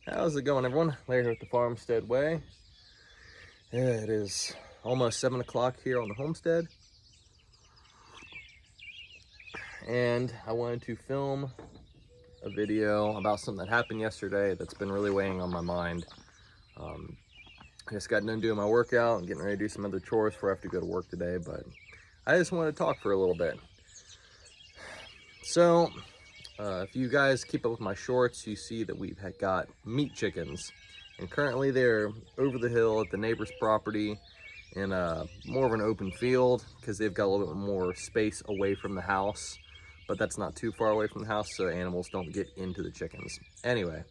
How's it going, everyone? Larry here with the Farmstead Way. It is almost 7 o'clock here on the Homestead, and I wanted to film a video about something that happened yesterday that's been really weighing on my mind. I just got done doing my workout and getting ready to do some other chores before I have to go to work today, but I just wanted to talk for a little bit. So, if you guys keep up with my shorts, you see that we've got meat chickens. And currently they're over the hill at the neighbor's property in more of an open field because they've got a little bit more space away from the house. But that's not too far away from the house so animals don't get into the chickens. Anyway,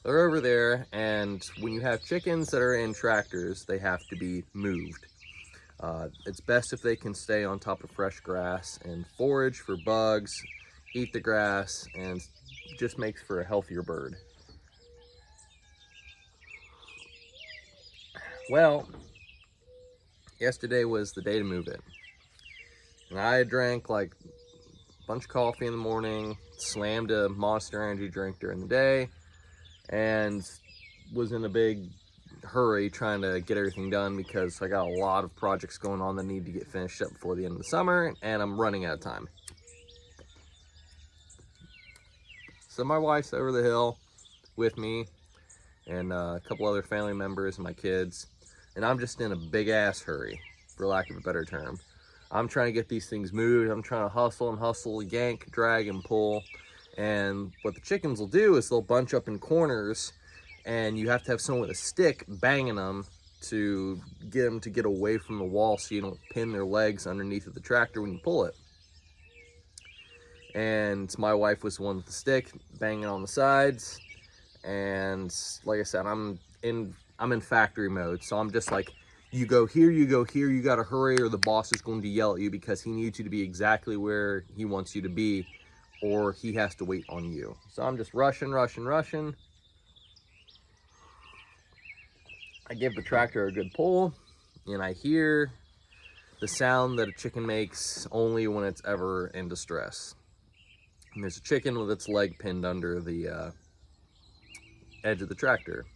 they're over there, and when you have chickens that are in tractors, they have to be moved. It's best if they can stay on top of fresh grass and forage for bugs, eat the grass, and just makes for a healthier bird. Well, yesterday was the day to move it. And I drank like a bunch of coffee in the morning, slammed a Monster Energy drink during the day, and was in a big hurry trying to get everything done because I got a lot of projects going on that need to get finished up before the end of the summer, and I'm running out of time. So my wife's over the hill with me and a couple other family members and my kids, and I'm just in a big ass hurry, for lack of a better term. I'm trying to get these things moved. I'm trying to hustle, yank, drag, and pull. And what the chickens will do is they'll bunch up in corners, and you have to have someone with a stick banging them to get them to get away from the wall so you don't pin their legs underneath of the tractor when you pull it. And my wife was the one with the stick banging on the sides. And like I said, I'm in factory mode, so I'm just like, you go here, you gotta hurry, or the boss is going to yell at you because he needs you to be exactly where he wants you to be, or he has to wait on you. So I'm just rushing. I give the tractor a good pull, and I hear the sound that a chicken makes only when it's ever in distress. And there's a chicken with its leg pinned under the edge of the tractor.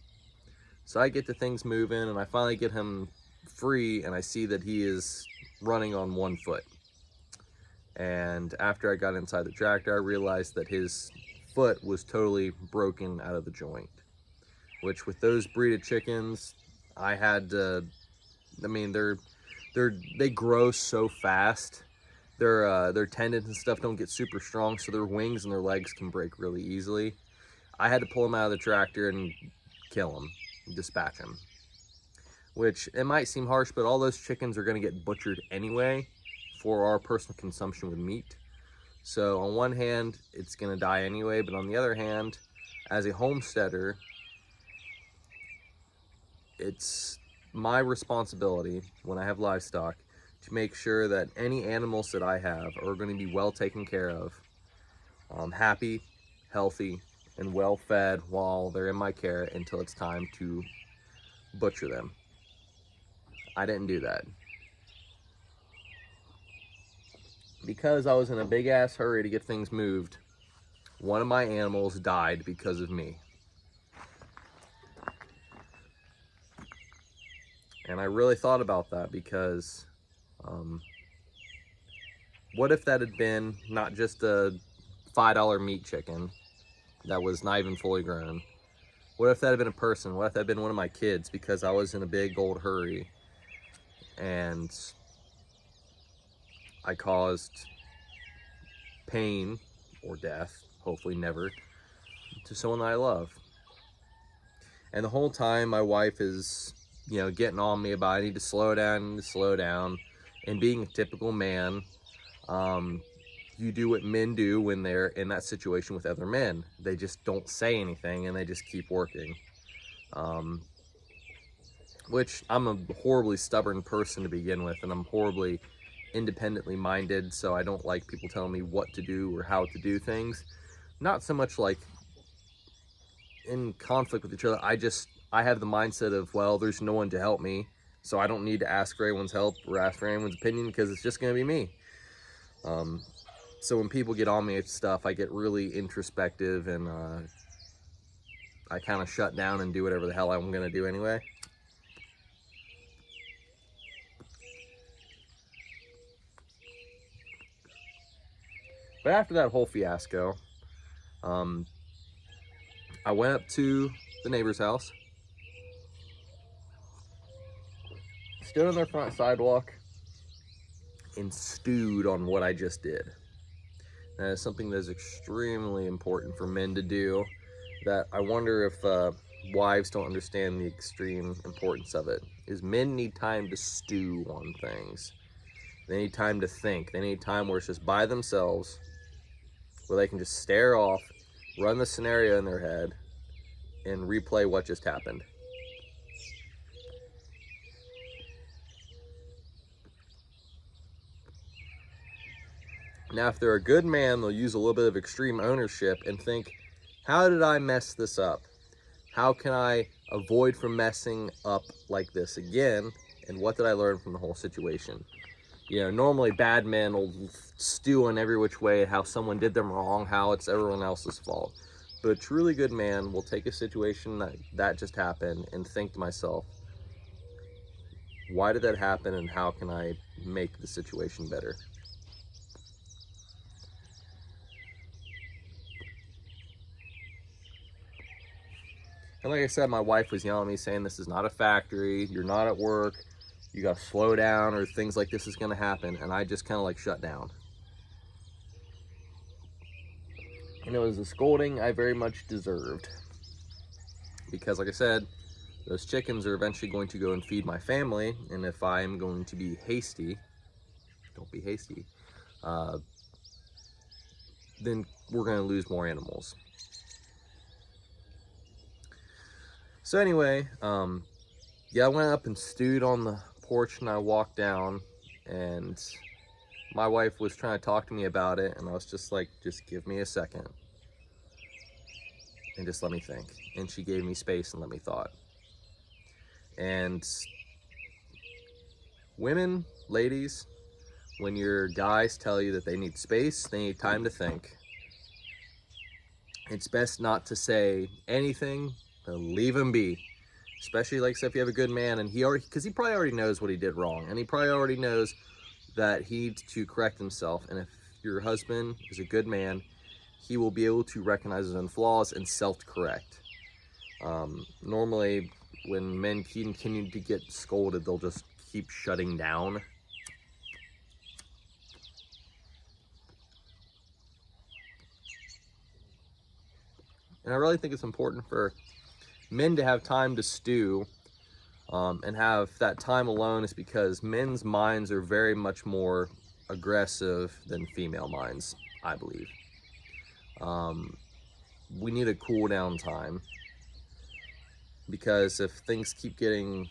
So I get the things moving, and I finally get him free, and I see that he is running on one foot. And after I got inside the tractor, I realized that his foot was totally broken out of the joint, which with those breed of chickens, I had to, I mean, they grow so fast. Their tendons and stuff don't get super strong, so their wings and their legs can break really easily. I had to pull them out of the tractor and kill them, dispatch them. Which, it might seem harsh, but all those chickens are going to get butchered anyway for our personal consumption with meat. So on one hand, it's going to die anyway, but on the other hand, as a homesteader, it's my responsibility when I have livestock to make sure that any animals that I have are going to be well taken care of, happy, healthy, and well fed while they're in my care until it's time to butcher them. I didn't do that because I was in a big ass hurry to get things moved. One of my animals died because of me. And I really thought about that because what if that had been not just a $5 meat chicken that was not even fully grown? What if that had been a person? What if that had been one of my kids because I was in a big old hurry and I caused pain or death, hopefully never, to someone that I love? And the whole time my wife is, getting on me about I need to slow down. And being a typical man, you do what men do when they're in that situation with other men. They just don't say anything and they just keep working. Which I'm a horribly stubborn person to begin with, and I'm horribly independently minded, so I don't like people telling me what to do or how to do things. Not so much like in conflict with each other. I have the mindset of, well, there's no one to help me, so I don't need to ask for anyone's help or ask for anyone's opinion because it's just going to be me. So when people get on me with stuff, I get really introspective, and I kind of shut down and do whatever the hell I'm going to do anyway. But after that whole fiasco, I went up to the neighbor's house, stood on their front sidewalk, and stewed on what I just did. That is something that is extremely important for men to do, that I wonder if wives don't understand the extreme importance of it, is men need time to stew on things. They need time to think. They need time where it's just by themselves, where they can just stare off, run the scenario in their head, and replay what just happened. Now, if they're a good man, they'll use a little bit of extreme ownership and think, how did I mess this up? How can I avoid from messing up like this again? And what did I learn from the whole situation? You know, normally bad men will stew on every which way, how someone did them wrong, how it's everyone else's fault. But a truly good man will take a situation that just happened and think to myself, why did that happen and how can I make the situation better? And like I said, my wife was yelling at me saying, this is not a factory, you're not at work, you gotta slow down or things like this is gonna happen. And I just kind of like shut down. And it was a scolding I very much deserved. Because like I said, those chickens are eventually going to go and feed my family. And if I'm going to be hasty, don't be hasty, then we're gonna lose more animals. So anyway, yeah, I went up and stewed on the porch and I walked down and my wife was trying to talk to me about it and I was just like, just give me a second and just let me think. And she gave me space and let me thought. And women, ladies, when your guys tell you that they need space, they need time to think, it's best not to say anything, but leave them be. Especially like say if you have a good man and because he probably already knows what he did wrong and he probably already knows that he needs to correct himself. And if your husband is a good man, he will be able to recognize his own flaws and self-correct. Normally when men continue to get scolded, they'll just keep shutting down. And I really think it's important for men to have time to stew and have that time alone, is because men's minds are very much more aggressive than female minds, I believe. We need a cool down time, because if things keep getting,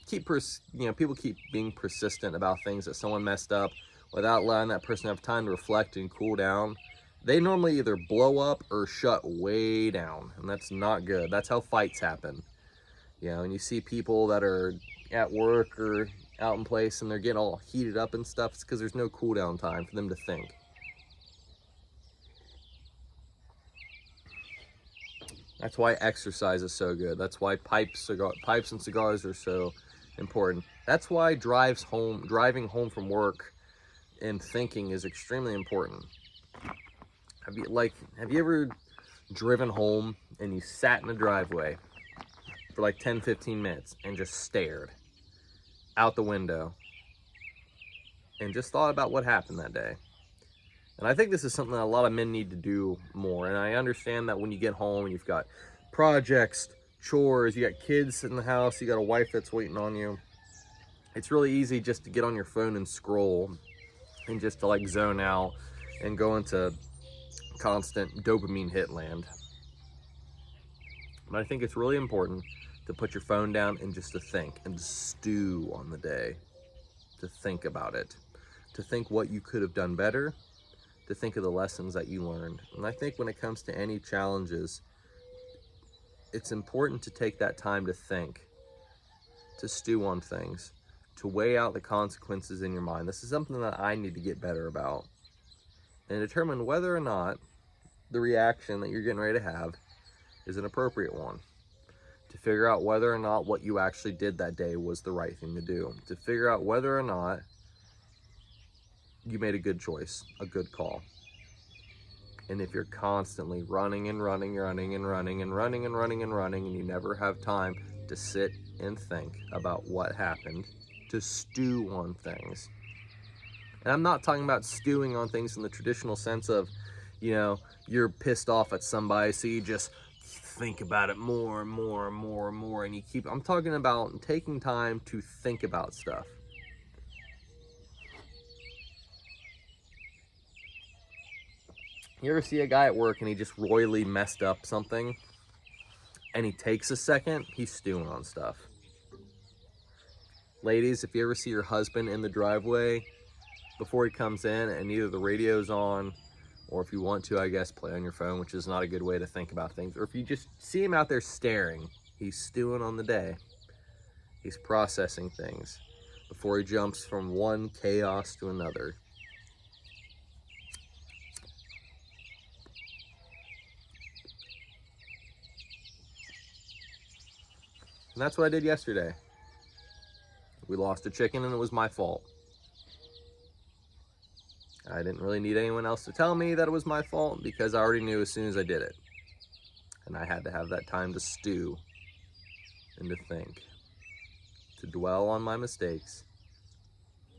people keep being persistent about things that someone messed up without letting that person have time to reflect and cool down, they normally either blow up or shut way down, and that's not good. That's how fights happen. You know, and you see people that are at work or out in place and they're getting all heated up and stuff, it's because there's no cool down time for them to think. That's why exercise is so good. That's why pipes and cigars are so important. That's why driving home from work and thinking is extremely important. Have you ever driven home and you sat in the driveway for like 10-15 minutes and just stared out the window and just thought about what happened that day? And I think this is something that a lot of men need to do more. And I understand that when you get home and you've got projects, chores, you got kids in the house, you got a wife that's waiting on you, it's really easy just to get on your phone and scroll and just to like zone out and go into constant dopamine hit land. But I think it's really important to put your phone down and just to think and to stew on the day, to think about it, to think what you could have done better, to think of the lessons that you learned. And I think when it comes to any challenges, it's important to take that time to think, to stew on things, to weigh out the consequences in your mind. This is something that I need to get better about, and determine whether or not the reaction that you're getting ready to have is an appropriate one. To figure out whether or not what you actually did that day was the right thing to do. To figure out whether or not you made a good choice, a good call. And if you're constantly running and running, running and running and running and running and running, and you never have time to sit and think about what happened, to stew on things. And I'm not talking about stewing on things in the traditional sense of, you know, you're pissed off at somebody, so you just think about it more and more and more and more, and you keep, I'm talking about taking time to think about stuff. You ever see a guy at work and he just royally messed up something and he takes a second? He's stewing on stuff. Ladies, if you ever see your husband in the driveway before he comes in and either the radio's on, or if you want to, I guess, play on your phone, which is not a good way to think about things, or if you just see him out there staring, he's stewing on the day. He's processing things before he jumps from one chaos to another. And that's what I did yesterday. We lost a chicken and it was my fault. I didn't really need anyone else to tell me that it was my fault because I already knew as soon as I did it. And I had to have that time to stew and to think, to dwell on my mistakes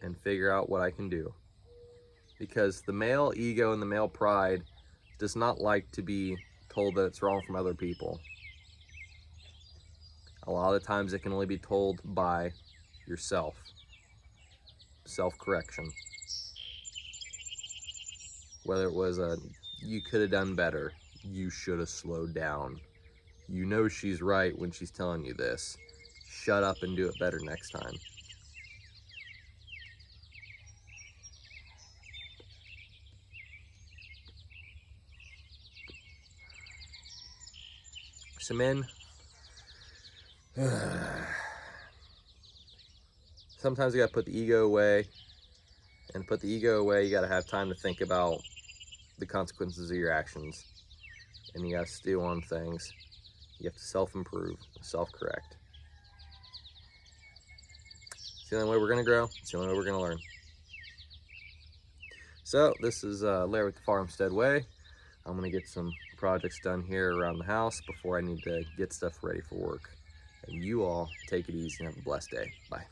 and figure out what I can do. Because the male ego and the male pride does not like to be told that it's wrong from other people. A lot of times it can only be told by yourself. Self-correction. Whether it was a, you could have done better, you should have slowed down, you know she's right when she's telling you this, shut up and do it better next time. So men, sometimes you gotta put the ego away, and to put the ego away, you gotta have time to think about the consequences of your actions, and you gotta stew on things. You have to self-improve, self-correct. It's the only way we're gonna grow. It's the only way we're gonna learn. So this is Larry with the Homestead Way. I'm gonna get some projects done here around the house before I need to get stuff ready for work. And you all take it easy and have a blessed day. Bye.